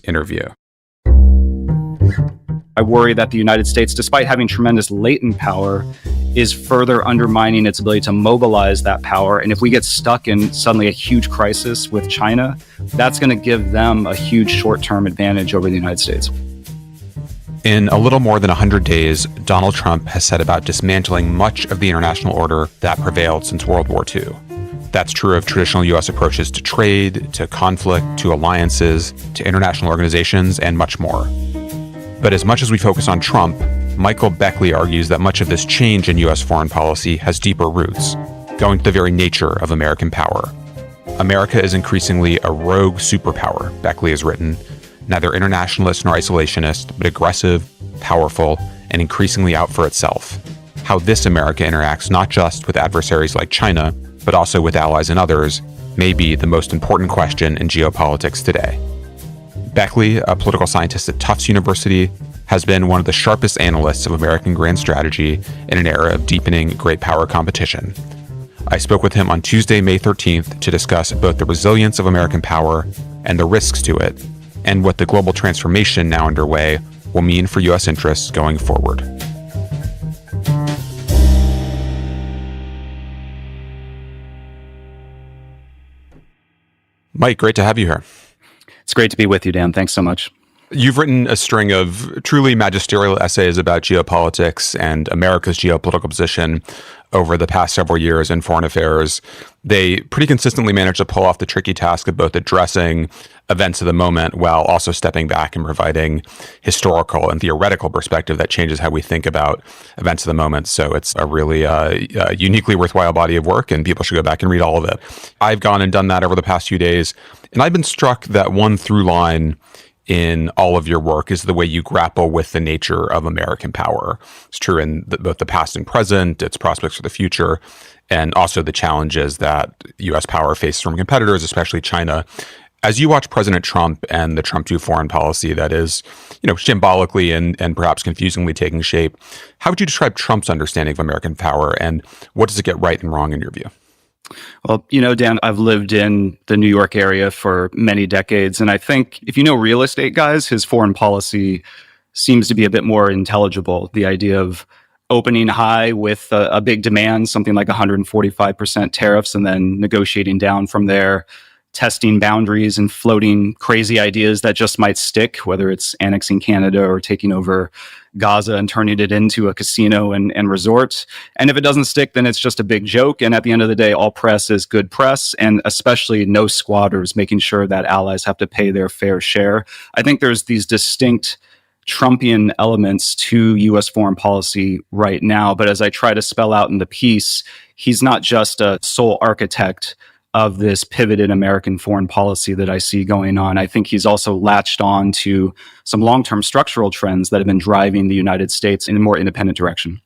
interview. I worry that the United States, despite having tremendous latent power, is further undermining its ability to mobilize that power. And if we get stuck in suddenly a huge crisis with China, that's going to give them a huge short-term advantage over the United States. In a little more than 100 days, Donald Trump has set about dismantling much of the international order that prevailed since World War II. That's true of traditional U.S. approaches to trade, to conflict, to alliances, to international organizations, and much more. But as much as we focus on Trump, Michael Beckley argues that much of this change in U.S. foreign policy has deeper roots, going to the very nature of American power. America is increasingly a rogue superpower, Beckley has written, neither internationalist nor isolationist, but aggressive, powerful, and increasingly out for itself. How this America interacts not just with adversaries like China, but also with allies and others, may be the most important question in geopolitics today. Beckley, a political scientist at Tufts University, has been one of the sharpest analysts of American grand strategy in an era of deepening great power competition. I spoke with him on Tuesday, May 13th, to discuss both the resilience of American power and the risks to it, and what the global transformation now underway will mean for U.S. interests going forward. Mike, great to have you here. It's great to be with you, Dan. Thanks so much. You've written a string of truly magisterial essays about geopolitics and America's geopolitical position over the past several years in foreign affairs. They pretty consistently manage to pull off the tricky task of both addressing events of the moment while also stepping back and providing historical and theoretical perspective that changes how we think about events of the moment. So it's a really uniquely worthwhile body of work, and people should go back and read all of it. I've gone and done that over the past few days, and I've been struck that one through line in all of your work is the way you grapple with the nature of American power. It's true in both the past and present, its prospects for the future, and also the challenges that U.S. power faces from competitors, especially China. As you watch President Trump and the Trump 2 foreign policy that is, symbolically and perhaps confusingly taking shape, how would you describe Trump's understanding of American power, and what does it get right and wrong in your view? Well, Dan, I've lived in the New York area for many decades, and I think if you know real estate guys, his foreign policy seems to be a bit more intelligible. The idea of opening high with a big demand, something like 145% tariffs, and then negotiating down from there, testing boundaries and floating crazy ideas that just might stick, whether it's annexing Canada or taking over Gaza and turning it into a casino and resort. And if it doesn't stick, then it's just a big joke. And at the end of the day, all press is good press, and especially no squatters, making sure that allies have to pay their fair share. I think there's these distinct Trumpian elements to U.S. foreign policy right now. But as I try to spell out in the piece, he's not just a sole architect of this pivot in American foreign policy that I see going on. I think he's also latched on to some long-term structural trends that have been driving the United States in a more independent direction.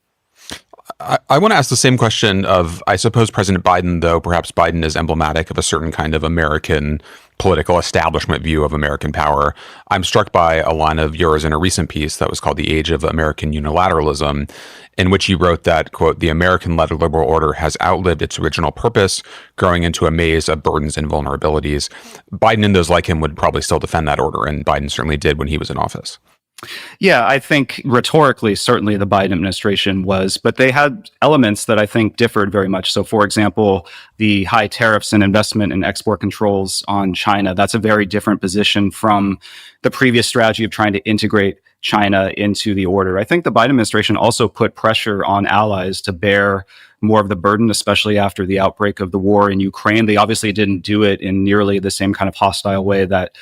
I want to ask the same question of, I suppose, President Biden, though perhaps Biden is emblematic of a certain kind of American political establishment view of American power. I'm struck by a line of yours in a recent piece that was called The Age of American Unilateralism, in which you wrote that, quote, the American-led liberal order has outlived its original purpose, growing into a maze of burdens and vulnerabilities. Biden and those like him would probably still defend that order, and Biden certainly did when he was in office. Yeah, I think rhetorically, certainly the Biden administration was, but they had elements that I think differed very much. So, for example, the high tariffs and investment and export controls on China, that's a very different position from the previous strategy of trying to integrate China into the order. I think the Biden administration also put pressure on allies to bear more of the burden, especially after the outbreak of the war in Ukraine. They obviously didn't do it in nearly the same kind of hostile way that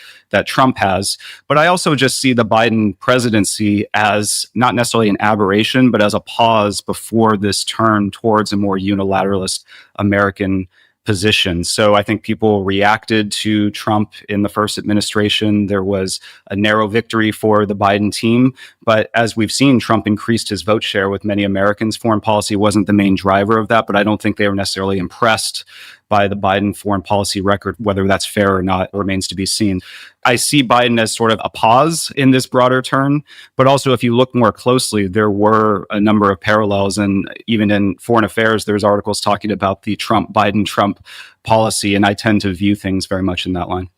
Trump has. But I also just see the Biden presidency as not necessarily an aberration, but as a pause before this turn towards a more unilateralist American position. So I think people reacted to Trump in the first administration. There was a narrow victory for the Biden team. But as we've seen, Trump increased his vote share with many Americans. Foreign policy wasn't the main driver of that, but I don't think they were necessarily impressed by the Biden foreign policy record. Whether that's fair or not remains to be seen. I see Biden as sort of a pause in this broader turn, but also if you look more closely, there were a number of parallels. And even in foreign affairs, there's articles talking about the Trump-Biden-Trump policy, and I tend to view things very much in that line.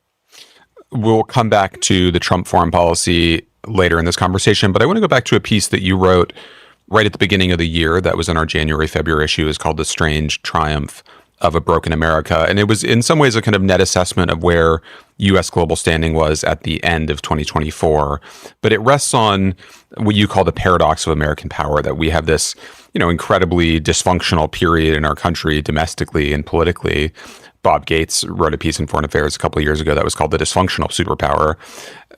We'll come back to the Trump foreign policy later in this conversation, but I want to go back to a piece that you wrote right at the beginning of the year that was in our January-February issue. Is called "The Strange Triumph of a Broken America." And it was in some ways a kind of net assessment of where U.S. global standing was at the end of 2024. But it rests on what you call the paradox of American power, that we have this, incredibly dysfunctional period in our country domestically and politically. Bob Gates wrote a piece in Foreign Affairs a couple of years ago that was called "The Dysfunctional Superpower."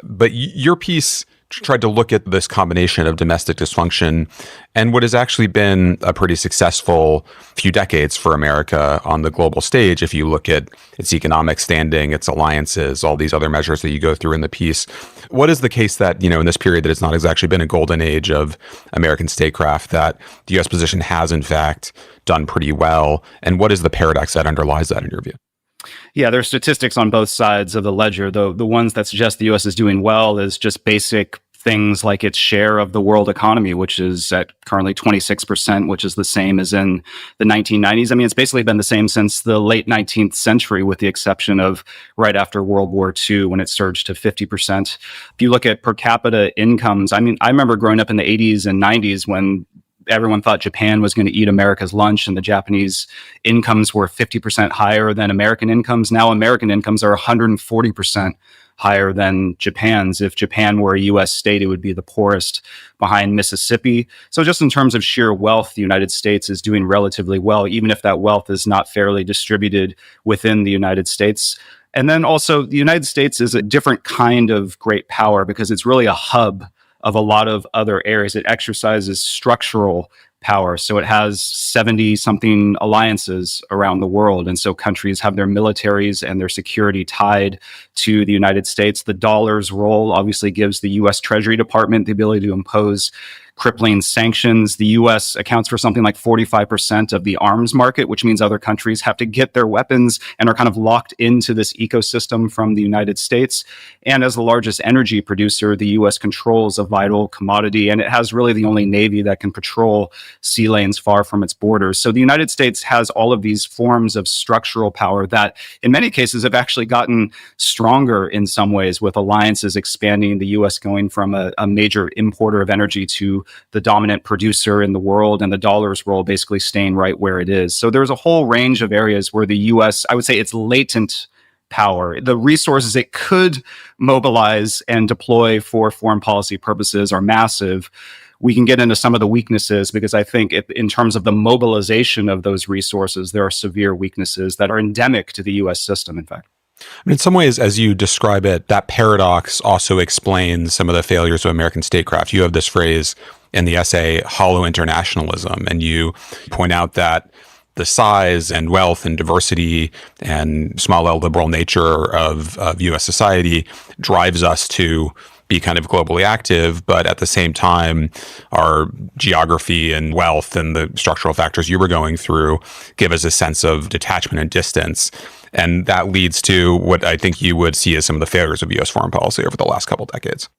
But your piece tried to look at this combination of domestic dysfunction and what has actually been a pretty successful few decades for America on the global stage. If you look at its economic standing, its alliances, all these other measures that you go through in the piece, what is the case that, in this period that it's not exactly been a golden age of American statecraft, that the U.S. position has in fact done pretty well? And what is the paradox that underlies that in your view? Yeah, there are statistics on both sides of the ledger. The ones that suggest the U.S. is doing well is just basic things like its share of the world economy, which is at currently 26%, which is the same as in the 1990s. I mean, it's basically been the same since the late 19th century, with the exception of right after World War II, when it surged to 50%. If you look at per capita incomes, I remember growing up in the 80s and 90s when everyone thought Japan was going to eat America's lunch, and the Japanese incomes were 50% higher than American incomes. Now American incomes are 140% higher than Japan's. If Japan were a U.S. state, it would be the poorest behind Mississippi. So just in terms of sheer wealth, the United States is doing relatively well, even if that wealth is not fairly distributed within the United States. And then also, the United States is a different kind of great power because it's really a hub of a lot of other areas. It exercises structural power. So it has 70-something alliances around the world. And so countries have their militaries and their security tied to the United States. The dollar's role obviously gives the U.S. Treasury Department the ability to impose crippling sanctions. The U.S. accounts for something like 45% of the arms market, which means other countries have to get their weapons and are kind of locked into this ecosystem from the United States. And as the largest energy producer, the U.S. controls a vital commodity, and it has really the only navy that can patrol sea lanes far from its borders. So the United States has all of these forms of structural power that in many cases have actually gotten stronger in some ways, with alliances expanding, the U.S. going from a major importer of energy to the dominant producer in the world, and the dollar's role basically staying right where it is. So there's a whole range of areas where the U.S., I would say its latent power, the resources it could mobilize and deploy for foreign policy purposes, are massive. We can get into some of the weaknesses because I think in terms of the mobilization of those resources, there are severe weaknesses that are endemic to the U.S. system, in fact. In some ways, as you describe it, that paradox also explains some of the failures of American statecraft. You have this phrase in the essay, hollow internationalism, and you point out that the size and wealth and diversity and small L liberal nature of U.S. society drives us to be kind of globally active, but at the same time, our geography and wealth and the structural factors you were going through give us a sense of detachment and distance. And that leads to what I think you would see as some of the failures of U.S. foreign policy over the last couple of decades.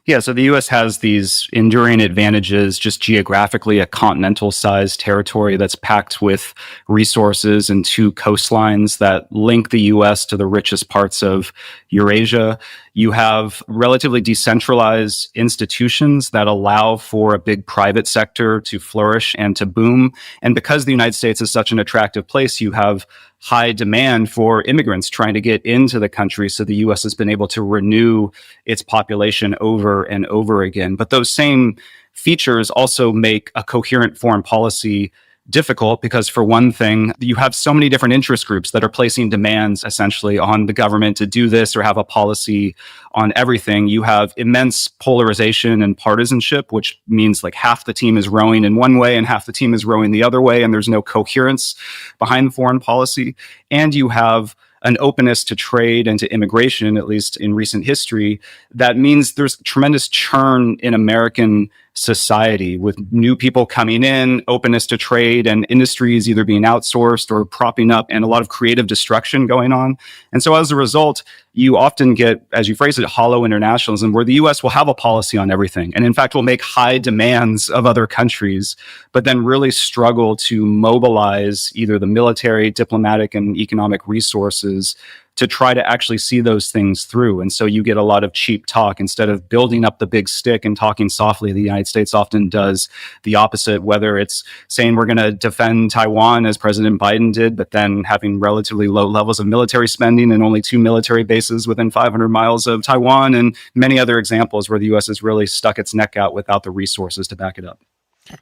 Yeah, so the U.S. has these enduring advantages just geographically, a continental-sized territory that's packed with resources and two coastlines that link the U.S. to the richest parts of Eurasia. You have relatively decentralized institutions that allow for a big private sector to flourish and to boom. And because the United States is such an attractive place, you have high demand for immigrants trying to get into the country. So the U.S. has been able to renew its population over and over again. But those same features also make a coherent foreign policy difficult because, for one thing, you have so many different interest groups that are placing demands essentially on the government to do this or have a policy on everything. You have immense polarization and partisanship, which means like half the team is rowing in one way and half the team is rowing the other way, and there's no coherence behind foreign policy. And you have an openness to trade and to immigration, at least in recent history, that means there's tremendous churn in American society with new people coming in, openness to trade, and industries either being outsourced or propping up, and a lot of creative destruction going on. And so as a result, you often get, as you phrase it, hollow internationalism, where the U.S. will have a policy on everything, and in fact will make high demands of other countries, but then really struggle to mobilize either the military, diplomatic, and economic resources to try to actually see those things through. And so you get a lot of cheap talk. Instead of building up the big stick and talking softly, the United States often does the opposite, whether it's saying we're going to defend Taiwan as President Biden did, but then having relatively low levels of military spending and only 2 military bases within 500 miles of Taiwan, and many other examples where the U.S. has really stuck its neck out without the resources to back it up.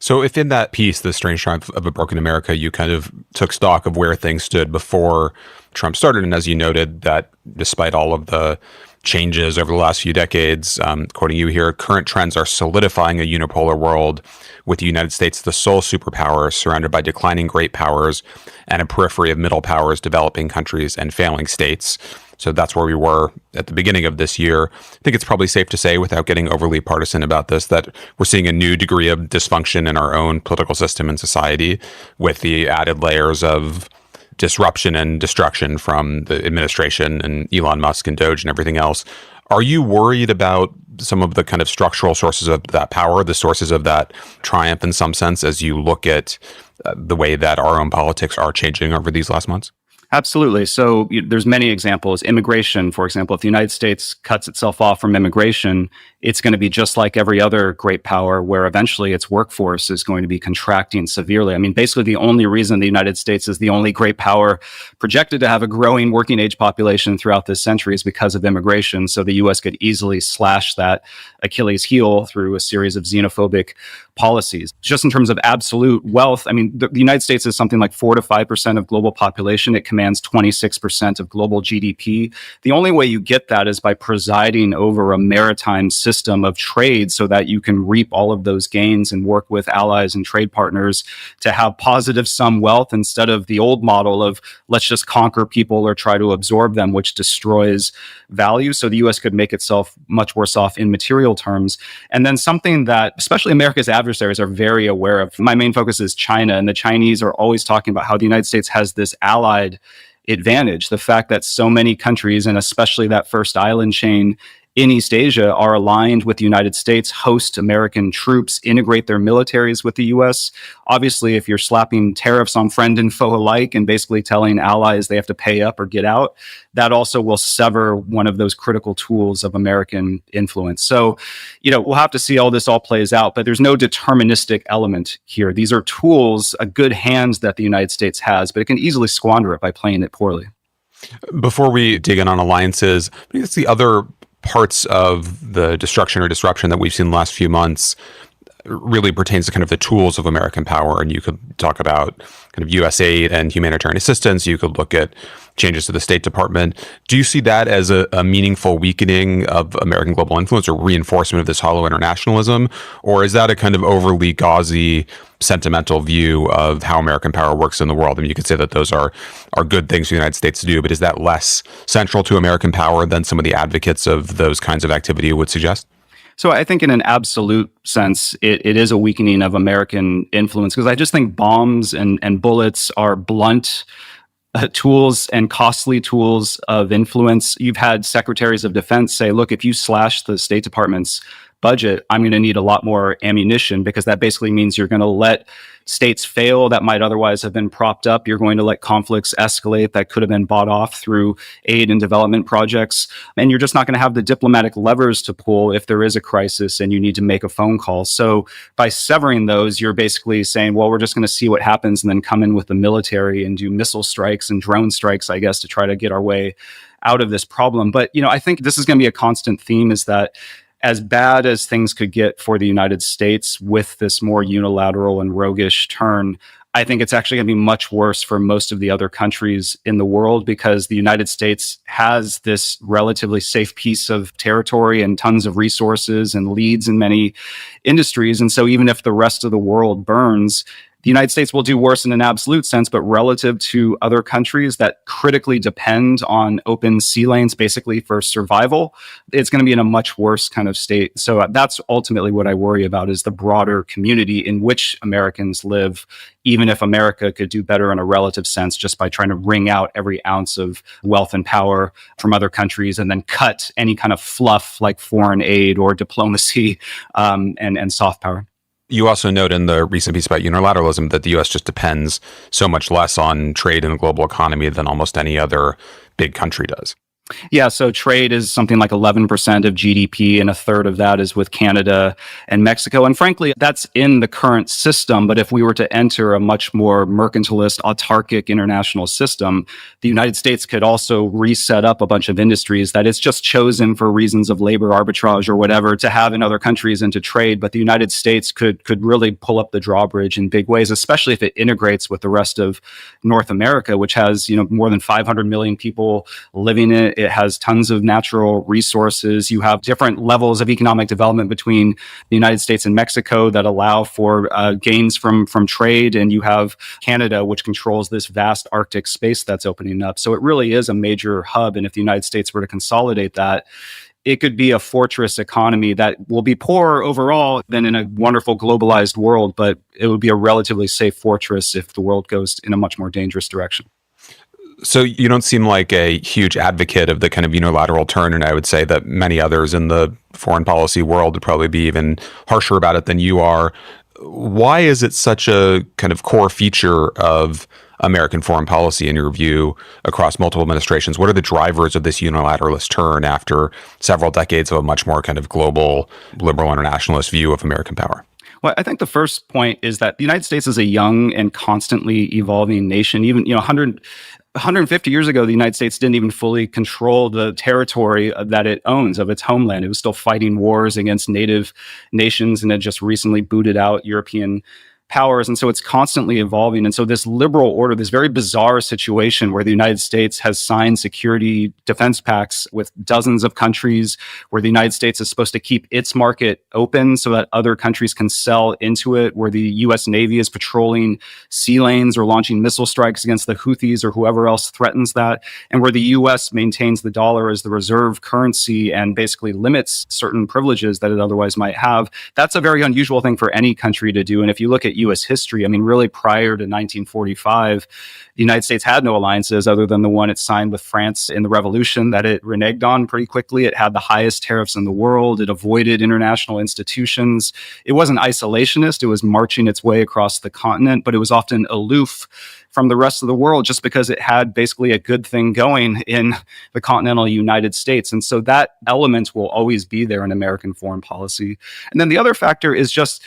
So if in that piece, The Strange Triumph of a Broken America, you kind of took stock of where things stood before Trump started, and as you noted, that despite all of the changes over the last few decades, quoting you here, current trends are solidifying a unipolar world with the United States the sole superpower surrounded by declining great powers and a periphery of middle powers, developing countries, and failing states. So that's where we were at the beginning of this year. I think it's probably safe to say, without getting overly partisan about this, that we're seeing a new degree of dysfunction in our own political system and society, with the added layers of disruption and destruction from the administration and Elon Musk and Doge and everything else. Are you worried about some of the kind of structural sources of that power, the sources of that triumph in some sense, as you look at the way that our own politics are changing over these last months? Absolutely. So there's many examples. Immigration, for example, if the United States cuts itself off from immigration, it's going to be just like every other great power, where eventually its workforce is going to be contracting severely. I mean, basically the only reason the United States is the only great power projected to have a growing working age population throughout this century is because of immigration. So the U.S. could easily slash that Achilles heel through a series of xenophobic policies. Just in terms of absolute wealth, I mean, the United States is something like 4 to 5% of global population. It commands 26% of global GDP. The only way you get that is by presiding over a maritime system of trade so that you can reap all of those gains and work with allies and trade partners to have positive sum wealth instead of the old model of let's just conquer people or try to absorb them, which destroys value. So the U.S. could make itself much worse off in material terms. And then something that especially America's adversaries are very aware of. My main focus is China, and the Chinese are always talking about how the United States has this allied advantage. The fact that so many countries, and especially that first island chain in East Asia, are aligned with the United States, host American troops, integrate their militaries with the U.S. Obviously, if you're slapping tariffs on friend and foe alike and basically telling allies they have to pay up or get out, that also will sever one of those critical tools of American influence. So, we'll have to see how this all plays out, but there's no deterministic element here. These are tools, a good hand that the United States has, but it can easily squander it by playing it poorly. Before we dig in on alliances, I think it's the other parts of the destruction or disruption that we've seen the last few months really pertains to kind of the tools of American power. And you could talk about kind of U.S. aid and humanitarian assistance. You could look at changes to the State Department. Do you see that as a meaningful weakening of American global influence or reinforcement of this hollow internationalism? Or is that a kind of overly gauzy, sentimental view of how American power works in the world? I mean, you could say that those are good things for the United States to do, but is that less central to American power than some of the advocates of those kinds of activity would suggest? So I think in an absolute sense, it is a weakening of American influence, because I just think bombs and bullets are blunt tools and costly tools of influence. You've had secretaries of defense say, look, if you slash the State Department's budget, I'm going to need a lot more ammunition, because that basically means you're going to let states fail that might otherwise have been propped up. You're going to let conflicts escalate that could have been bought off through aid and development projects. And you're just not going to have the diplomatic levers to pull if there is a crisis and you need to make a phone call. So by severing those, you're basically saying, well, we're just going to see what happens and then come in with the military and do missile strikes and drone strikes, I guess, to try to get our way out of this problem. But, I think this is going to be a constant theme, is that as bad as things could get for the United States with this more unilateral and roguish turn, I think it's actually going to be much worse for most of the other countries in the world, because the United States has this relatively safe piece of territory and tons of resources and leads in many industries. And so even if the rest of the world burns, the United States will do worse in an absolute sense, but relative to other countries that critically depend on open sea lanes basically for survival, it's going to be in a much worse kind of state. So that's ultimately what I worry about, is the broader community in which Americans live, even if America could do better in a relative sense just by trying to wring out every ounce of wealth and power from other countries and then cut any kind of fluff like foreign aid or diplomacy and soft power. You also note in the recent piece about unilateralism that the U.S. just depends so much less on trade in the global economy than almost any other big country does. Yeah, so trade is something like 11% of GDP, and a third of that is with Canada and Mexico. And frankly, that's in the current system. But if we were to enter a much more mercantilist, autarkic international system, the United States could also reset up a bunch of industries that it's just chosen for reasons of labor arbitrage or whatever to have in other countries and to trade. But the United States could really pull up the drawbridge in big ways, especially if it integrates with the rest of North America, which has, more than 500 million people living in it. It has tons of natural resources. You have different levels of economic development between the United States and Mexico that allow for gains from trade. And you have Canada, which controls this vast Arctic space that's opening up. So it really is a major hub. And if the United States were to consolidate that, it could be a fortress economy that will be poorer overall than in a wonderful globalized world, but it would be a relatively safe fortress if the world goes in a much more dangerous direction. So you don't seem like a huge advocate of the kind of unilateral turn, and I would say that many others in the foreign policy world would probably be even harsher about it than you are. Why is it such a kind of core feature of American foreign policy, in your view, across multiple administrations? What are the drivers of this unilateralist turn after several decades of a much more kind of global, liberal internationalist view of American power? Well, I think the first point is that the United States is a young and constantly evolving nation. Even 150 years ago, the United States didn't even fully control the territory that it owns of its homeland. It was still fighting wars against native nations and had just recently booted out European powers. And so it's constantly evolving. And so this liberal order, this very bizarre situation where the United States has signed security defense pacts with dozens of countries, where the United States is supposed to keep its market open so that other countries can sell into it, where the US Navy is patrolling sea lanes or launching missile strikes against the Houthis or whoever else threatens that, and where the US maintains the dollar as the reserve currency and basically limits certain privileges that it otherwise might have. That's a very unusual thing for any country to do. And if you look at US history, really prior to 1945, the United States had no alliances other than the one it signed with France in the Revolution that it reneged on pretty quickly. It had the highest tariffs in the world. It avoided international institutions. It wasn't isolationist. It was marching its way across the continent, but it was often aloof from the rest of the world just because it had basically a good thing going in the continental United States. And so that element will always be there in American foreign policy. And then the other factor is just,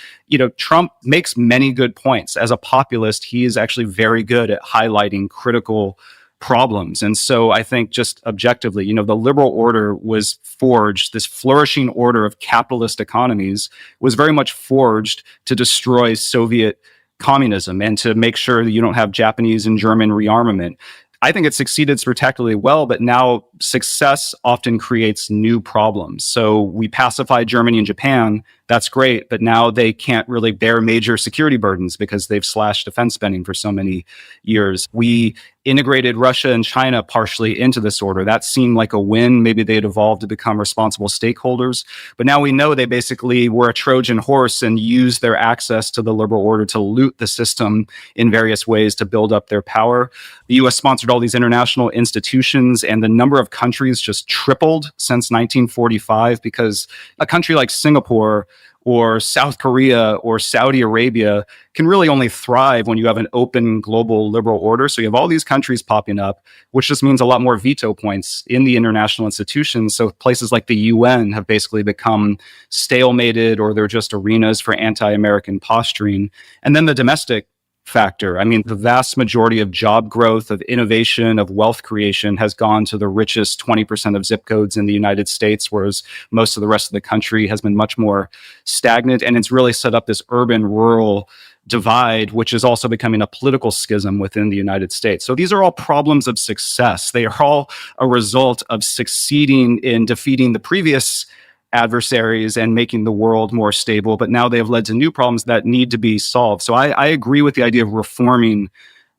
Trump makes many good points. As a populist, he is actually very good at highlighting critical problems. And so I think just objectively, the liberal order was forged, this flourishing order of capitalist economies was very much forged to destroy Soviet communism and to make sure that you don't have Japanese and German rearmament. I think it succeeded spectacularly well, but now success often creates new problems. So we pacified Germany and Japan. That's great, but now they can't really bear major security burdens because they've slashed defense spending for so many years. We integrated Russia and China partially into this order. That seemed like a win. Maybe they'd evolved to become responsible stakeholders. But now we know they basically were a Trojan horse and used their access to the liberal order to loot the system in various ways to build up their power. The US sponsored all these international institutions, and the number of countries just tripled since 1945 because a country like Singapore or South Korea or Saudi Arabia can really only thrive when you have an open global liberal order. So you have all these countries popping up, which just means a lot more veto points in the international institutions. So places like the UN have basically become stalemated, or they're just arenas for anti-American posturing. And then the domestic factor. The vast majority of job growth, of innovation, of wealth creation has gone to the richest 20% of zip codes in the United States, whereas most of the rest of the country has been much more stagnant. And it's really set up this urban-rural divide, which is also becoming a political schism within the United States. So these are all problems of success. They are all a result of succeeding in defeating the previous adversaries and making the world more stable, but now they have led to new problems that need to be solved. So I agree with the idea of reforming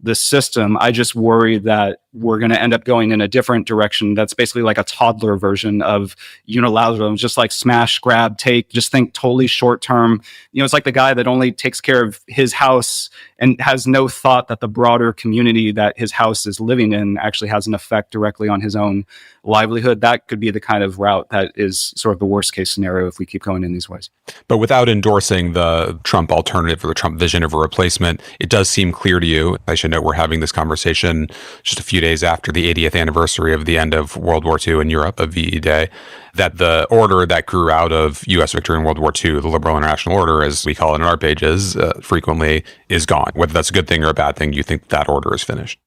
the system. I just worry that we're going to end up going in a different direction. That's basically like a toddler version of unilateralism, just like smash, grab, take, just think totally short term. It's like the guy that only takes care of his house and has no thought that the broader community that his house is living in actually has an effect directly on his own livelihood. That could be the kind of route that is sort of the worst case scenario if we keep going in these ways. But without endorsing the Trump alternative or the Trump vision of a replacement, it does seem clear to you, I should note we're having this conversation just a few days after the 80th anniversary of the end of World War II in Europe, of VE Day, that the order that grew out of U.S. victory in World War II, the liberal international order, as we call it in our pages, frequently is gone. Whether that's a good thing or a bad thing, you think that order is finished?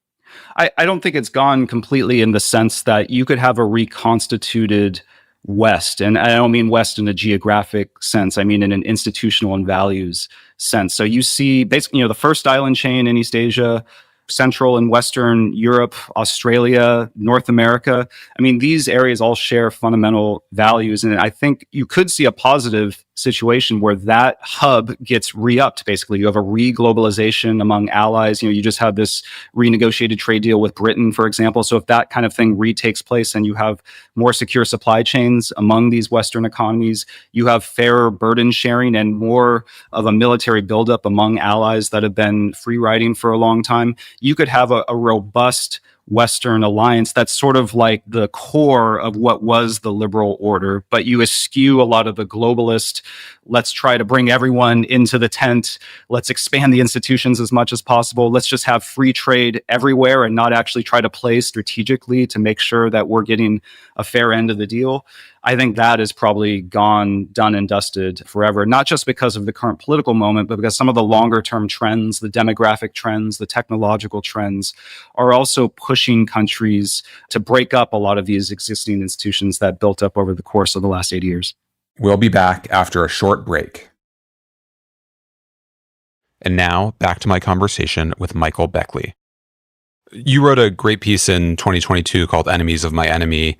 I don't think it's gone completely in the sense that you could have a reconstituted West. And I don't mean West in a geographic sense. I mean in an institutional and values sense. So you see basically, the first island chain in East Asia, Central and Western Europe, Australia, North America. I mean, these areas all share fundamental values. And I think you could see a positive situation where that hub gets re-upped. Basically, you have a re-globalization among allies. You just had this renegotiated trade deal with Britain, for example. So if that kind of thing retakes place and you have more secure supply chains among these Western economies, you have fairer burden sharing and more of a military buildup among allies that have been free riding for a long time, you could have a robust Western alliance that's sort of like the core of what was the liberal order, but you eschew a lot of the globalist, let's try to bring everyone into the tent, let's expand the institutions as much as possible, let's just have free trade everywhere and not actually try to play strategically to make sure that we're getting a fair end of the deal. I think that is probably gone, done and dusted forever, not just because of the current political moment, but because some of the longer term trends, the demographic trends, the technological trends are also pushing countries to break up a lot of these existing institutions that built up over the course of the last 80 years. We'll be back after a short break. And now back to my conversation with Michael Beckley. You wrote a great piece in 2022 called Enemies of My Enemy,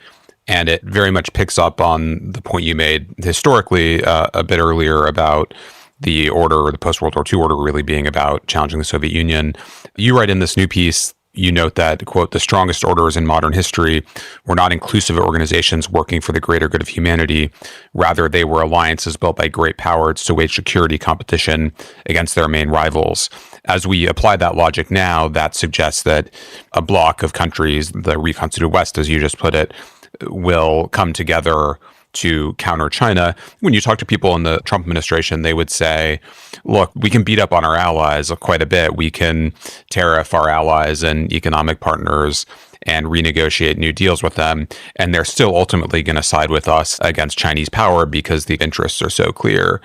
and it very much picks up on the point you made historically a bit earlier about the order, or the post-World War II order, really being about challenging the Soviet Union. You write in this new piece, you note that, quote, the strongest orders in modern history were not inclusive organizations working for the greater good of humanity. Rather, they were alliances built by great powers to wage security competition against their main rivals. As we apply that logic now, that suggests that a bloc of countries, the reconstituted West, as you just put it, will come together to counter China. When you talk to people in the Trump administration, they would say, look, we can beat up on our allies quite a bit. We can tariff our allies and economic partners and renegotiate new deals with them. And they're still ultimately going to side with us against Chinese power because the interests are so clear.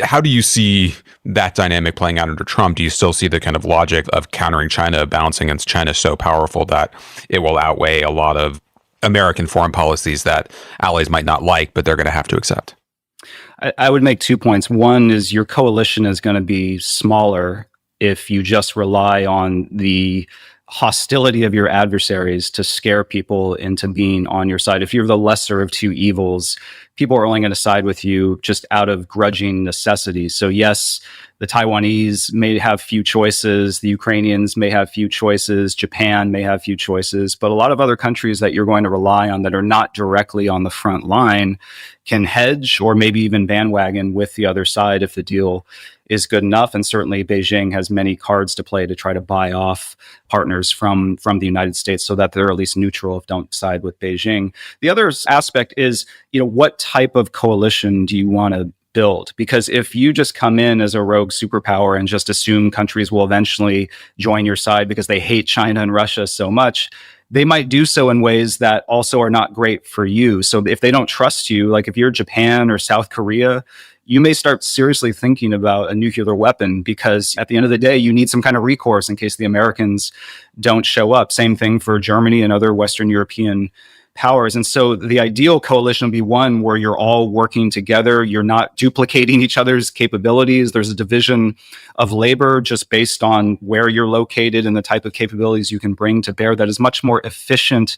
How do you see that dynamic playing out under Trump? Do you still see the kind of logic of countering China, balancing against China so powerful that it will outweigh a lot of American foreign policies that allies might not like, but they're going to have to accept? I would make 2 points. One is your coalition is going to be smaller if you just rely on the hostility of your adversaries to scare people into being on your side. If you're the lesser of two evils, people are only going to side with you just out of grudging necessity. So yes, the Taiwanese may have few choices. The Ukrainians may have few choices. Japan may have few choices. But a lot of other countries that you're going to rely on that are not directly on the front line can hedge or maybe even bandwagon with the other side if the deal is good enough. And certainly Beijing has many cards to play to try to buy off partners from the United States so that they're at least neutral if don't side with Beijing. The other aspect is, what type of coalition do you want to build? Because if you just come in as a rogue superpower and just assume countries will eventually join your side because they hate China and Russia so much, they might do so in ways that also are not great for you. So if they don't trust you, like if you're Japan or South Korea, you may start seriously thinking about a nuclear weapon because at the end of the day, you need some kind of recourse in case the Americans don't show up. Same thing for Germany and other Western European powers. And so the ideal coalition would be one where you're all working together. You're not duplicating each other's capabilities. There's a division of labor just based on where you're located and the type of capabilities you can bring to bear that is much more efficient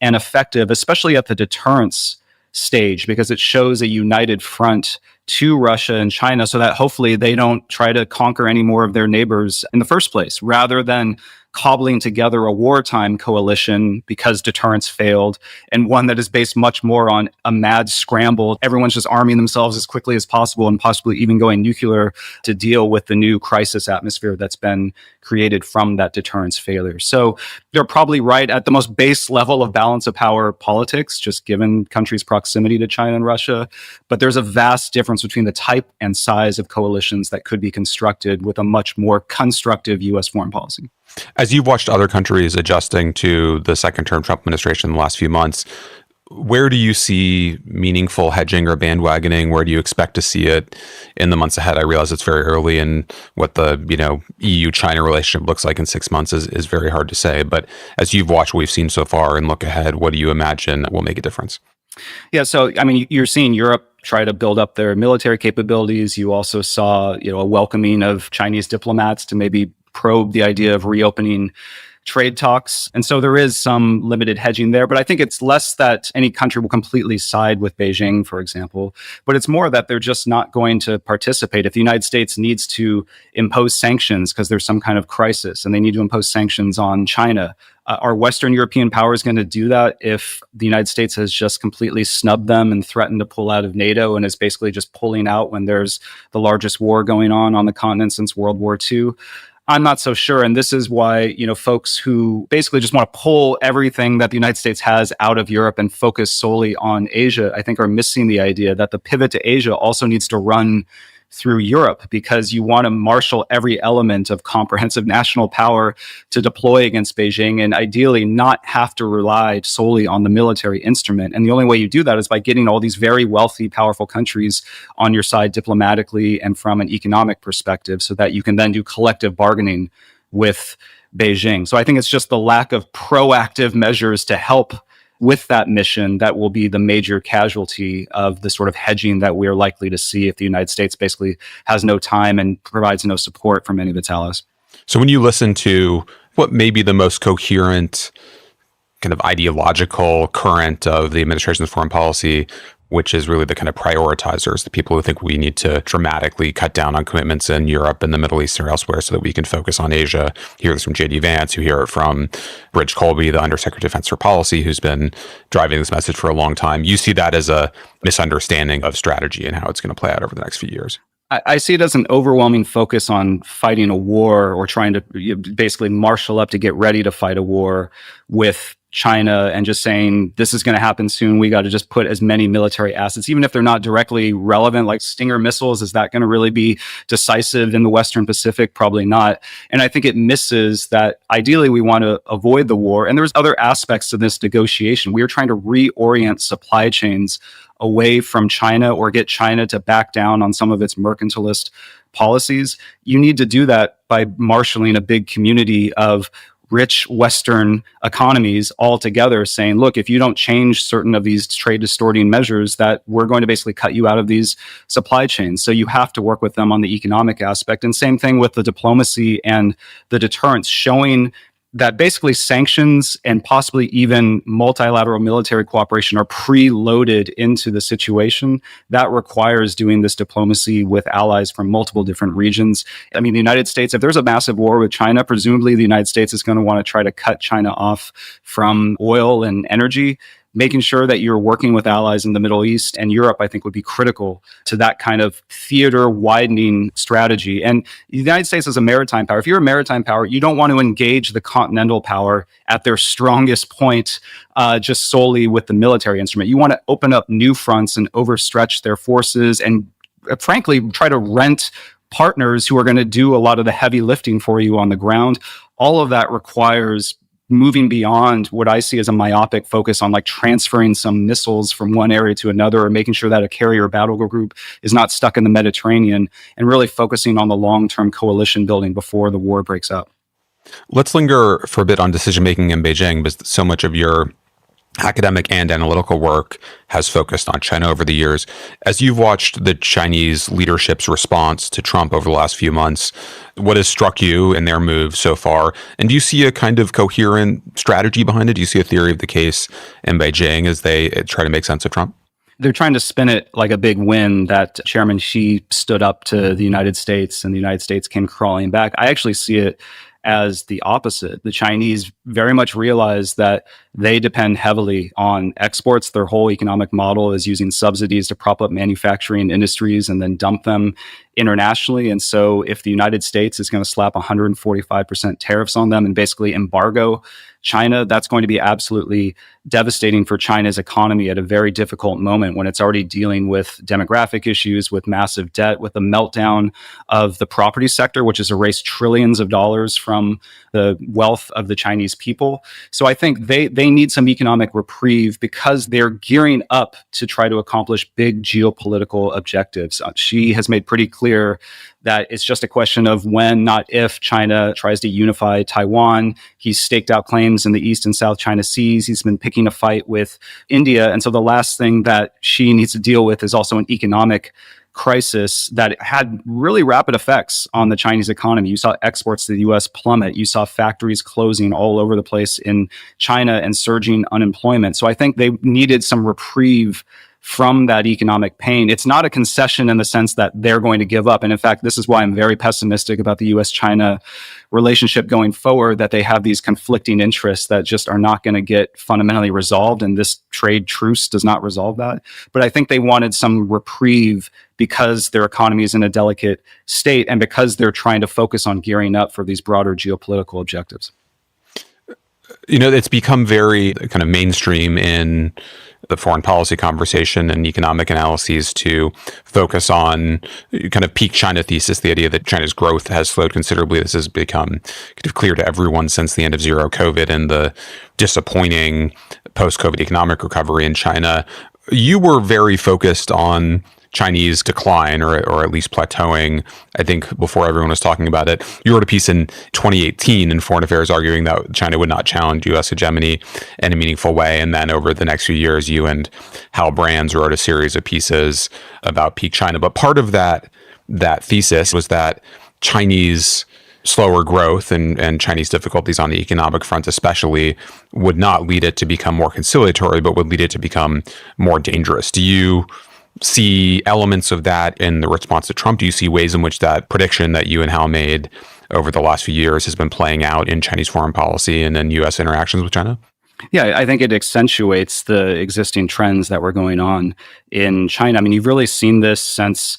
and effective, especially at the deterrence stage, because it shows a united front to Russia and China so that hopefully they don't try to conquer any more of their neighbors in the first place, rather than cobbling together a wartime coalition because deterrence failed, and one that is based much more on a mad scramble. Everyone's just arming themselves as quickly as possible and possibly even going nuclear to deal with the new crisis atmosphere that's been created from that deterrence failure. So They're probably right at the most base level of balance of power politics, just given countries' proximity to China and Russia. But there's a vast difference between the type and size of coalitions that could be constructed with a much more constructive U.S. foreign policy. As you've watched other countries adjusting to the second-term Trump administration in the last few months, where do you see meaningful hedging or bandwagoning? Where do you expect to see it in the months ahead? I realize it's very early, and what the EU-China relationship looks like in 6 months is very hard to say. But as you've watched what we've seen so far and look ahead, what do you imagine will make a difference? Yeah, so I mean, you're seeing Europe try to build up their military capabilities. You also saw, a welcoming of Chinese diplomats to maybe probe the idea of reopening trade talks. And so there is some limited hedging there, but I think it's less that any country will completely side with Beijing, for example, but it's more that they're just not going to participate. If the United States needs to impose sanctions because there's some kind of crisis and they need to impose sanctions on China, are Western European powers going to do that if the United States has just completely snubbed them and threatened to pull out of NATO and is basically just pulling out when there's the largest war going on the continent since World War II? I'm not so sure. And this is why, folks who basically just want to pull everything that the United States has out of Europe and focus solely on Asia, I think are missing the idea that the pivot to Asia also needs to run through Europe, because you want to marshal every element of comprehensive national power to deploy against Beijing and ideally not have to rely solely on the military instrument. And the only way you do that is by getting all these very wealthy, powerful countries on your side diplomatically and from an economic perspective so that you can then do collective bargaining with Beijing. So I think it's just the lack of proactive measures to help with that mission that will be the major casualty of the sort of hedging that we are likely to see if the United States basically has no time and provides no support from any of its allies. So when you listen to what may be the most coherent kind of ideological current of the administration's foreign policy, which is really the kind of prioritizers, the people who think we need to dramatically cut down on commitments in Europe and the Middle East or elsewhere so that we can focus on Asia. You hear this from J.D. Vance, you hear it from Bridge Colby, the Undersecretary of Defense for Policy, who's been driving this message for a long time. You see that as a misunderstanding of strategy and how it's going to play out over the next few years. I see it as an overwhelming focus on fighting a war or trying to basically marshal up to get ready to fight a war with China and just saying, this is going to happen soon. We got to just put as many military assets, even if they're not directly relevant, like Stinger missiles. Is that going to really be decisive in the Western Pacific? Probably not. And I think it misses that ideally we want to avoid the war. And there's other aspects to this negotiation. We are trying to reorient supply chains away from China or get China to back down on some of its mercantilist policies. You need to do that by marshaling a big community of rich Western economies all together saying, look, if you don't change certain of these trade distorting measures, that we're going to basically cut you out of these supply chains. So you have to work with them on the economic aspect. And same thing with the diplomacy and the deterrence, showing that basically sanctions and possibly even multilateral military cooperation are preloaded into the situation. That requires doing this diplomacy with allies from multiple different regions. I mean, the United States, if there's a massive war with China, presumably the United States is going to want to try to cut China off from oil and energy. Making sure that you're working with allies in the Middle East and Europe, I think, would be critical to that kind of theater widening strategy. And the United States is a maritime power. If you're a maritime power, you don't want to engage the continental power at their strongest point just solely with the military instrument. You want to open up new fronts and overstretch their forces and, frankly, try to rent partners who are going to do a lot of the heavy lifting for you on the ground. All of that requires moving beyond what I see as a myopic focus on like transferring some missiles from one area to another or making sure that a carrier battle group is not stuck in the Mediterranean and really focusing on the long-term coalition building before the war breaks out. Let's linger for a bit on decision-making in Beijing, because so much of your academic and analytical work has focused on China over the years. As you've watched the Chinese leadership's response to Trump over the last few months, what has struck you in their move so far? And do you see a kind of coherent strategy behind it? Do you see a theory of the case in Beijing as they try to make sense of Trump? They're trying to spin it like a big win that Chairman Xi stood up to the United States and the United States came crawling back. I actually see it as the opposite. The Chinese very much realize that They depend heavily on exports. Their whole economic model is using subsidies to prop up manufacturing industries and then dump them internationally. And so if the United States is going to slap 145% tariffs on them and basically embargo China, that's going to be absolutely devastating for China's economy at a very difficult moment when it's already dealing with demographic issues, with massive debt, with the meltdown of the property sector, which has erased trillions of dollars from the wealth of the Chinese people. So I think they need some economic reprieve because they're gearing up to try to accomplish big geopolitical objectives. Xi has made pretty clear that it's just a question of when, not if, China tries to unify Taiwan. He's staked out claims in the East and South China Seas. He's been picking a fight with India. And so the last thing that Xi needs to deal with is also an economic crisis that had really rapid effects on the Chinese economy. You saw exports to the US plummet. You saw factories closing all over the place in China and surging unemployment. So I think they needed some reprieve from that economic pain. It's not a concession in the sense that they're going to give up. And in fact, this is why I'm very pessimistic about the US-China relationship going forward, that they have these conflicting interests that just are not going to get fundamentally resolved. And this trade truce does not resolve that. But I think they wanted some reprieve because their economy is in a delicate state and because they're trying to focus on gearing up for these broader geopolitical objectives. You know, it's become very kind of mainstream in the foreign policy conversation and economic analyses to focus on kind of peak China thesis, the idea that China's growth has slowed considerably. This has become kind of clear to everyone since the end of zero COVID and the disappointing post-COVID economic recovery in China. You were very focused on Chinese decline or at least plateauing, I think, before everyone was talking about it. You wrote a piece in 2018 in Foreign Affairs arguing that China would not challenge U.S. hegemony in a meaningful way. And then over the next few years, you and Hal Brands wrote a series of pieces about peak China. But part of that thesis was that Chinese slower growth and Chinese difficulties on the economic front especially would not lead it to become more conciliatory, but would lead it to become more dangerous. Do you see elements of that in the response to Trump? Do you see ways in which that prediction that you and Hal made over the last few years has been playing out in Chinese foreign policy and in U.S. interactions with China? Yeah, I think it accentuates the existing trends that were going on in China. I mean, you've really seen this since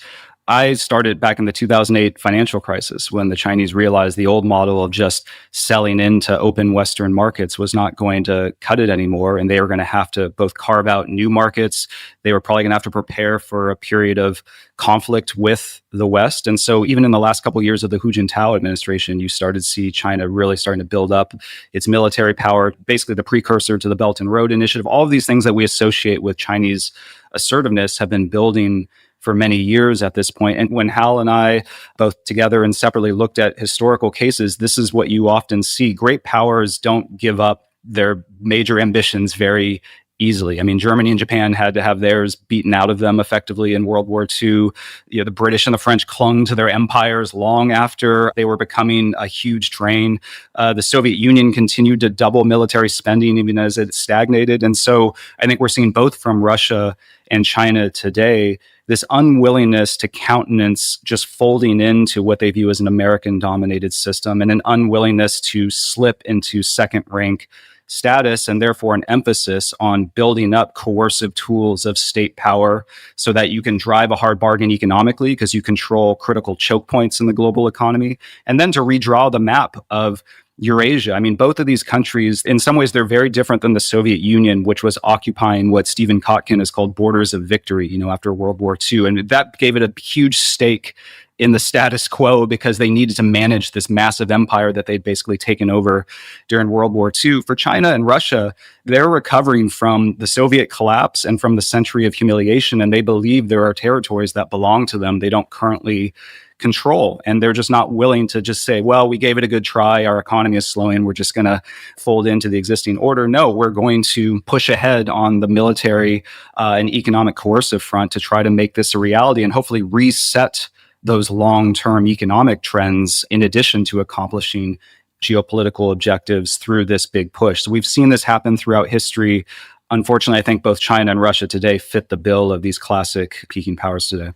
I started back in the 2008 financial crisis when the Chinese realized the old model of just selling into open Western markets was not going to cut it anymore. And they were going to have to both carve out new markets. They were probably going to have to prepare for a period of conflict with the West. And so even in the last couple of years of the Hu Jintao administration, you started to see China really starting to build up its military power, basically the precursor to the Belt and Road Initiative. All of these things that we associate with Chinese assertiveness have been building for many years at this point. And when Hal and I, both together and separately, looked at historical cases, this is what you often see. Great powers don't give up their major ambitions very easily. I mean, Germany and Japan had to have theirs beaten out of them effectively in World War II. You know, the British and the French clung to their empires long after they were becoming a huge drain. The Soviet Union continued to double military spending even as it stagnated. And so I think we're seeing both from Russia and China today this unwillingness to countenance just folding into what they view as an American-dominated system and an unwillingness to slip into second-rank status, and therefore an emphasis on building up coercive tools of state power so that you can drive a hard bargain economically because you control critical choke points in the global economy, and then to redraw the map of Eurasia. I mean, both of these countries, in some ways, they're very different than the Soviet Union, which was occupying what Stephen Kotkin has called borders of victory, you know, after World War II. And that gave it a huge stake in the status quo because they needed to manage this massive empire that they'd basically taken over during World War II. For China and Russia, they're recovering from the Soviet collapse and from the century of humiliation, and they believe there are territories that belong to them they don't currently control. And they're just not willing to just say, well, we gave it a good try. Our economy is slowing. We're just going to fold into the existing order. No, we're going to push ahead on the military and economic coercive front to try to make this a reality and hopefully reset those long-term economic trends in addition to accomplishing geopolitical objectives through this big push. So we've seen this happen throughout history. Unfortunately, I think both China and Russia today fit the bill of these classic peaking powers today.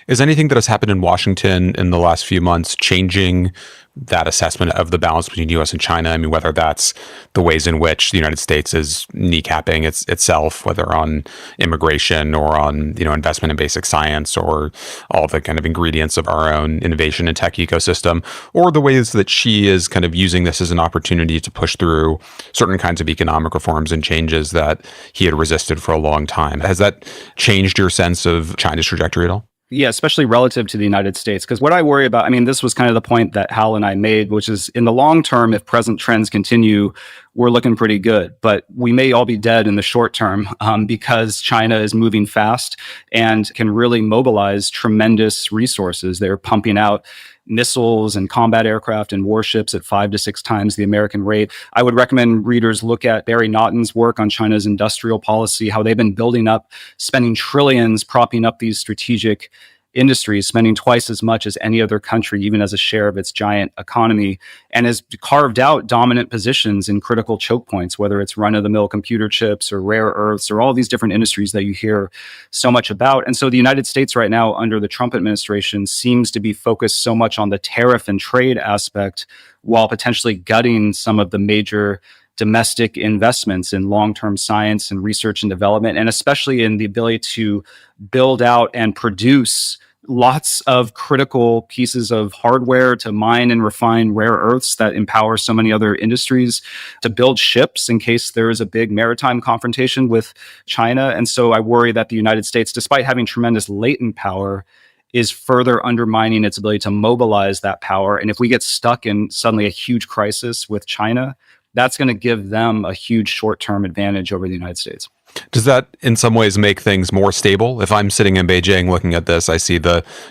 Is anything that has happened in Washington in the last few months changing that assessment of the balance between U.S. and China? I mean, whether that's the ways in which the United States is kneecapping itself, whether on immigration or on, investment in basic science or all the kind of ingredients of our own innovation and tech ecosystem, or the ways that Xi is kind of using this as an opportunity to push through certain kinds of economic reforms and changes that he had resisted for a long time. Has that changed your sense of China's trajectory at all? Yeah, especially relative to the United States. Because what I worry about, this was kind of the point that Hal and I made, which is in the long term, if present trends continue, we're looking pretty good. But we may all be dead in the short term because China is moving fast and can really mobilize tremendous resources. They're pumping out missiles and combat aircraft and warships at 5 to 6 times the American rate. I would recommend readers look at Barry Naughton's work on China's industrial policy, how they've been building up, spending trillions, propping up these strategic industries, spending twice as much as any other country, even as a share of its giant economy, and has carved out dominant positions in critical choke points, whether it's run-of-the-mill computer chips or rare earths or all these different industries that you hear so much about. And so the United States right now, under the Trump administration, seems to be focused so much on the tariff and trade aspect while potentially gutting some of the major domestic investments in long-term science and research and development, and especially in the ability to build out and produce lots of critical pieces of hardware to mine and refine rare earths that empower so many other industries, to build ships in case there is a big maritime confrontation with China. And so I worry that the United States, despite having tremendous latent power, is further undermining its ability to mobilize that power. And if we get stuck in suddenly a huge crisis with China, that's going to give them a huge short-term advantage over the United States. Does that in some ways make things more stable? If I'm sitting in Beijing looking at this, I see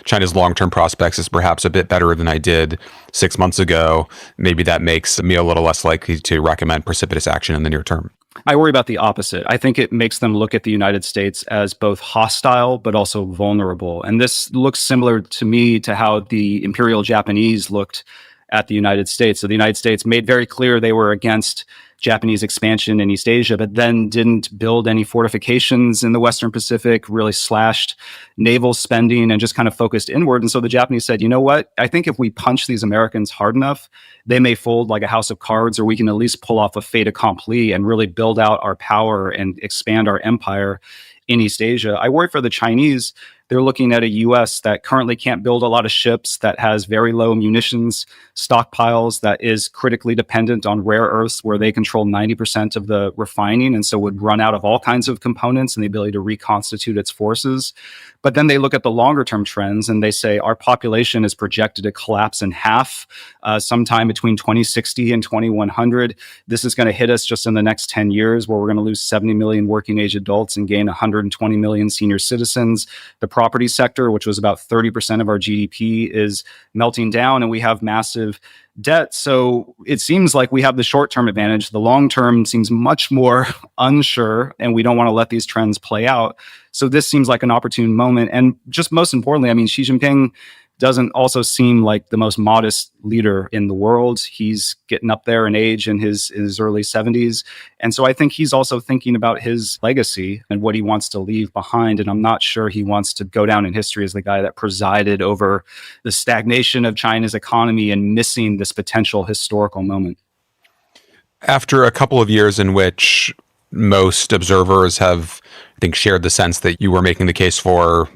China's long-term prospects is perhaps a bit better than I did 6 months ago. Maybe that makes me a little less likely to recommend precipitous action in the near term. I worry about the opposite. I think it makes them look at the United States as both hostile but also vulnerable. And this looks similar to me to how the Imperial Japanese looked at the United States. So the United States made very clear they were against Japanese expansion in East Asia, but then didn't build any fortifications in the Western Pacific, really slashed naval spending and just kind of focused inward. And so the Japanese said, you know what? I think if we punch these Americans hard enough, they may fold like a house of cards, or we can at least pull off a fait accompli and really build out our power and expand our empire in East Asia. I worry for the Chinese. They're looking at a U.S. that currently can't build a lot of ships, that has very low munitions stockpiles, that is critically dependent on rare earths, where they control 90% of the refining, and so would run out of all kinds of components and the ability to reconstitute its forces. But then they look at the longer term trends and they say our population is projected to collapse in half sometime between 2060 and 2100. This is going to hit us just in the next 10 years, where we're going to lose 70 million working age adults and gain 120 million senior citizens. The property sector, which was about 30% of our GDP, is melting down, and we have massive debt. So it seems like we have the short-term advantage. The long-term seems much more unsure, and we don't want to let these trends play out. So this seems like an opportune moment. And just most importantly, Xi Jinping doesn't also seem like the most modest leader in the world. He's getting up there in age, in his early 70s. And so I think he's also thinking about his legacy and what he wants to leave behind. And I'm not sure he wants to go down in history as the guy that presided over the stagnation of China's economy and missing this potential historical moment. After a couple of years in which most observers have, I think, shared the sense that you were making the case for,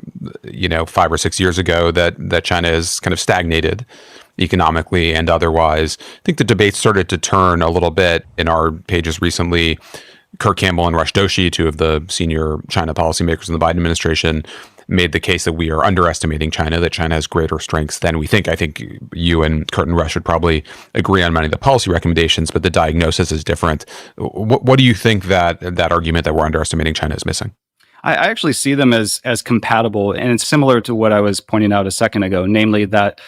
5 or 6 years ago, that China is kind of stagnated economically and otherwise, I think the debate started to turn a little bit. In our pages recently, Kurt Campbell and Rush Doshi, two of the senior China policymakers in the Biden administration, made the case that we are underestimating China, that China has greater strengths than we think. I think you and Kurt and Rush would probably agree on many of the policy recommendations, but the diagnosis is different. What do you think that argument that we're underestimating China is missing? I actually see them as compatible, and it's similar to what I was pointing out a second ago, namely that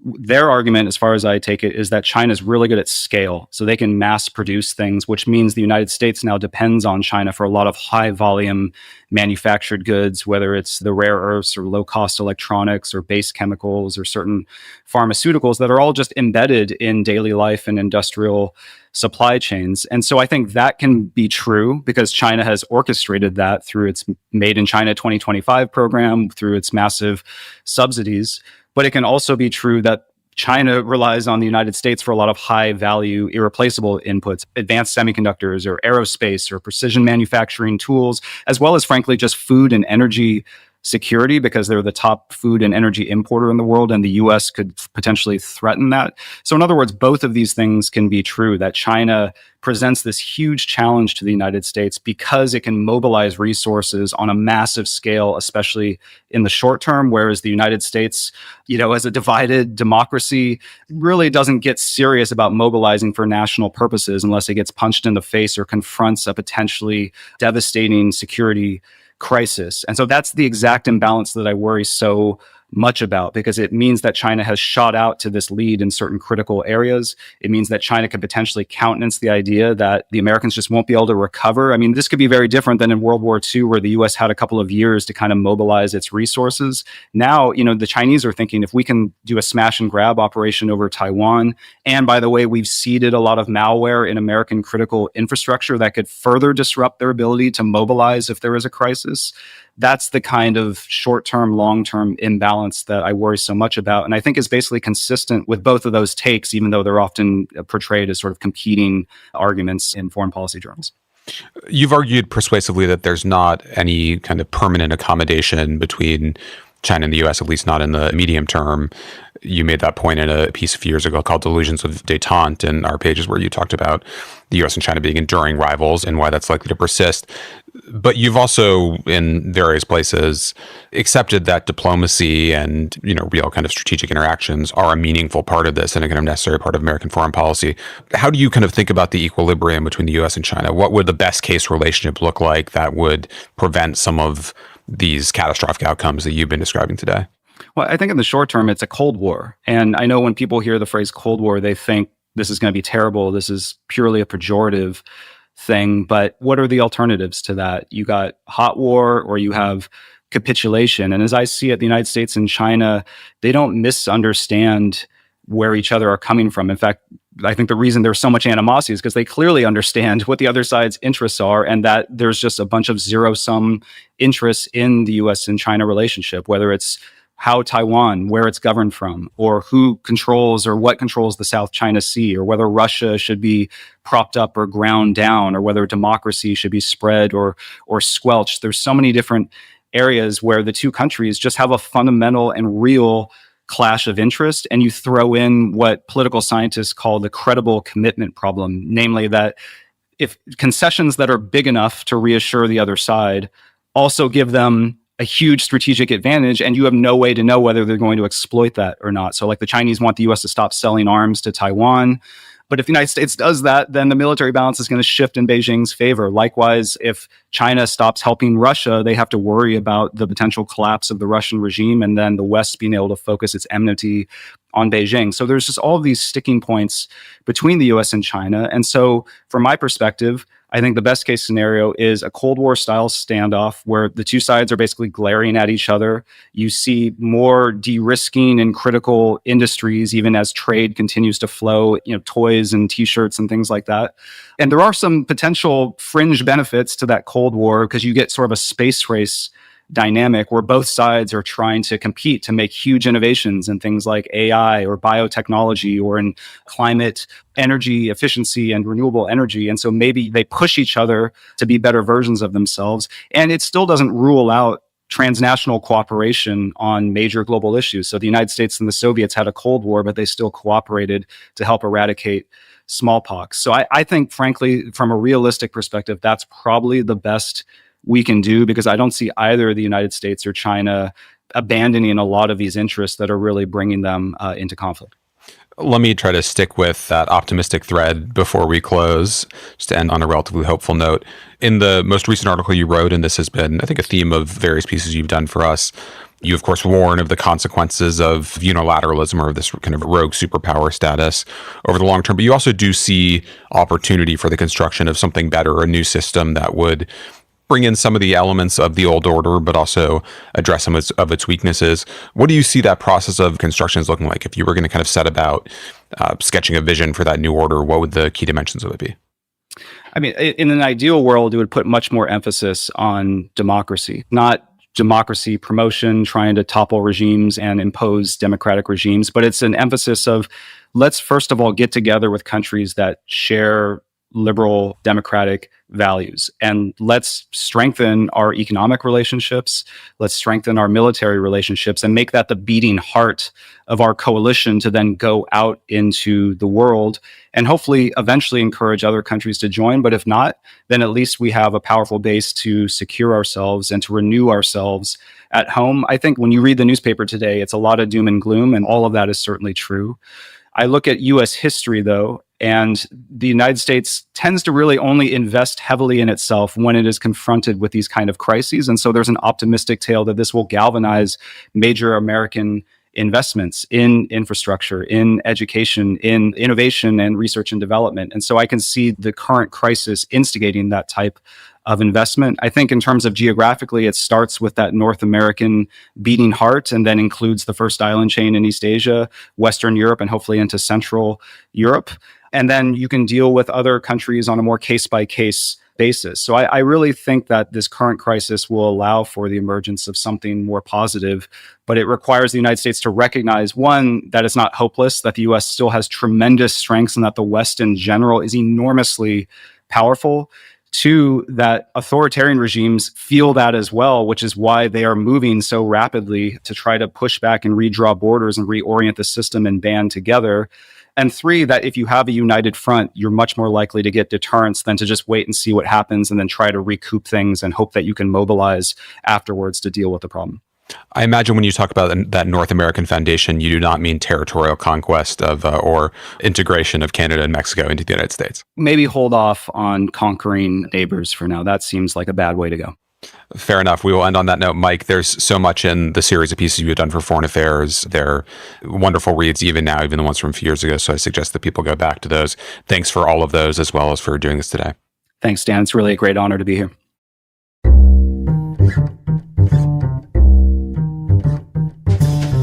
Their argument, as far as I take it, is that China is really good at scale. So they can mass produce things, which means the United States now depends on China for a lot of high volume manufactured goods, whether it's the rare earths or low cost electronics or base chemicals or certain pharmaceuticals that are all just embedded in daily life and industrial supply chains. And so I think that can be true because China has orchestrated that through its Made in China 2025 program, through its massive subsidies. But it can also be true that China relies on the United States for a lot of high value, irreplaceable inputs, advanced semiconductors or aerospace or precision manufacturing tools, as well as, frankly, just food and energy security, because they're the top food and energy importer in the world, and the US could potentially threaten that. So in other words, both of these things can be true, that China presents this huge challenge to the United States because it can mobilize resources on a massive scale, especially in the short term, whereas the United States, as a divided democracy, really doesn't get serious about mobilizing for national purposes unless it gets punched in the face or confronts a potentially devastating security crisis. And so that's the exact imbalance that I worry so much about, because it means that China has shot out to this lead in certain critical areas. It means that China could potentially countenance the idea that the Americans just won't be able to recover. I mean, this could be very different than in World War II, where the US had a couple of years to kind of mobilize its resources. Now, the Chinese are thinking, if we can do a smash and grab operation over Taiwan, and by the way, we've seeded a lot of malware in American critical infrastructure that could further disrupt their ability to mobilize if there is a crisis. That's the kind of short-term, long-term imbalance that I worry so much about. And I think is basically consistent with both of those takes, even though they're often portrayed as sort of competing arguments in foreign policy journals. You've argued persuasively that there's not any kind of permanent accommodation between China and the US, at least not in the medium term. You made that point in a piece a few years ago called Delusions of Détente in our pages, where you talked about the US and China being enduring rivals and why that's likely to persist. But you've also, in various places, accepted that diplomacy and, real kind of strategic interactions are a meaningful part of this and a kind of necessary part of American foreign policy. How do you kind of think about the equilibrium between the US and China? What would the best case relationship look like that would prevent some of these catastrophic outcomes that you've been describing today? Well, I think in the short term, it's a Cold War. And I know when people hear the phrase Cold War, they think this is going to be terrible. This is purely a pejorative thing. But what are the alternatives to that? You got hot war, or you have capitulation. And as I see it, the United States and China, they don't misunderstand where each other are coming from. In fact, I think the reason there's so much animosity is because they clearly understand what the other side's interests are, and that there's just a bunch of zero-sum interests in the US and China relationship, whether it's how Taiwan, where it's governed from, or who controls or what controls the South China Sea, or whether Russia should be propped up or ground down, or whether democracy should be spread or squelched. There's so many different areas where the two countries just have a fundamental and real clash of interest. And you throw in what political scientists call the credible commitment problem, namely that if concessions that are big enough to reassure the other side also give them a huge strategic advantage, and you have no way to know whether they're going to exploit that or not. So like the Chinese want the US to stop selling arms to Taiwan. But if the United States does that, then the military balance is going to shift in Beijing's favor. Likewise, if China stops helping Russia, they have to worry about the potential collapse of the Russian regime, and then the West being able to focus its enmity on Beijing. So there's just all of these sticking points between the US and China. And so from my perspective, I think the best case scenario is a Cold War style standoff where the two sides are basically glaring at each other. You see more de-risking in critical industries, even as trade continues to flow, toys and t-shirts and things like that. And there are some potential fringe benefits to that Cold War, because you get sort of a space race dynamic where both sides are trying to compete to make huge innovations in things like AI or biotechnology or in climate energy efficiency and renewable energy. And so maybe they push each other to be better versions of themselves. And it still doesn't rule out transnational cooperation on major global issues. So the United States and the Soviets had a Cold War, but they still cooperated to help eradicate smallpox. So I think, frankly, from a realistic perspective, that's probably the best we can do, because I don't see either the United States or China abandoning a lot of these interests that are really bringing them into conflict. Let me try to stick with that optimistic thread before we close, just to end on a relatively hopeful note. In the most recent article you wrote, and this has been, I think, a theme of various pieces you've done for us, You, of course, warn of the consequences of unilateralism or this kind of rogue superpower status over the long term. But you also do see opportunity for the construction of something better, a new system that would bring in some of the elements of the old order, but also address some of its weaknesses. What do you see that process of construction is looking like? If you were going to kind of set about sketching a vision for that new order, what would the key dimensions of it be? I mean, in an ideal world, it would put much more emphasis on democracy, not democracy promotion, trying to topple regimes and impose democratic regimes, but it's an emphasis of let's first of all get together with countries that share liberal democratic values, and let's strengthen our economic relationships, let's strengthen our military relationships, and make that the beating heart of our coalition to then go out into the world and hopefully eventually encourage other countries to join. But if not, then at least we have a powerful base to secure ourselves and to renew ourselves at home. I think when you read the newspaper today, it's a lot of doom and gloom, and all of that is certainly true. I look at US history, though, and the United States tends to really only invest heavily in itself when it is confronted with these kind of crises. And so there's an optimistic tale that this will galvanize major American investments in infrastructure, in education, in innovation and research and development. And so I can see the current crisis instigating that type of investment. I think in terms of geographically, it starts with that North American beating heart and then includes the first island chain in East Asia, Western Europe, and hopefully into Central Europe. And then you can deal with other countries on a more case-by-case basis. So I really think that this current crisis will allow for the emergence of something more positive, but it requires the United States to recognize, one, that it's not hopeless, that the US still has tremendous strengths and that the West in general is enormously powerful. Two, that authoritarian regimes feel that as well, which is why they are moving so rapidly to try to push back and redraw borders and reorient the system and band together. And three, that if you have a united front, you're much more likely to get deterrence than to just wait and see what happens and then try to recoup things and hope that you can mobilize afterwards to deal with the problem. I imagine when you talk about that North American foundation, you do not mean territorial conquest of or integration of Canada and Mexico into the United States. Maybe hold off on conquering neighbors for now. That seems like a bad way to go. Fair enough. We will end on that note. Mike, there's so much in the series of pieces you've done for Foreign Affairs. They're wonderful reads even now, even the ones from a few years ago. So I suggest that people go back to those. Thanks for all of those, as well as for doing this today. Thanks, Dan. It's really a great honor to be here.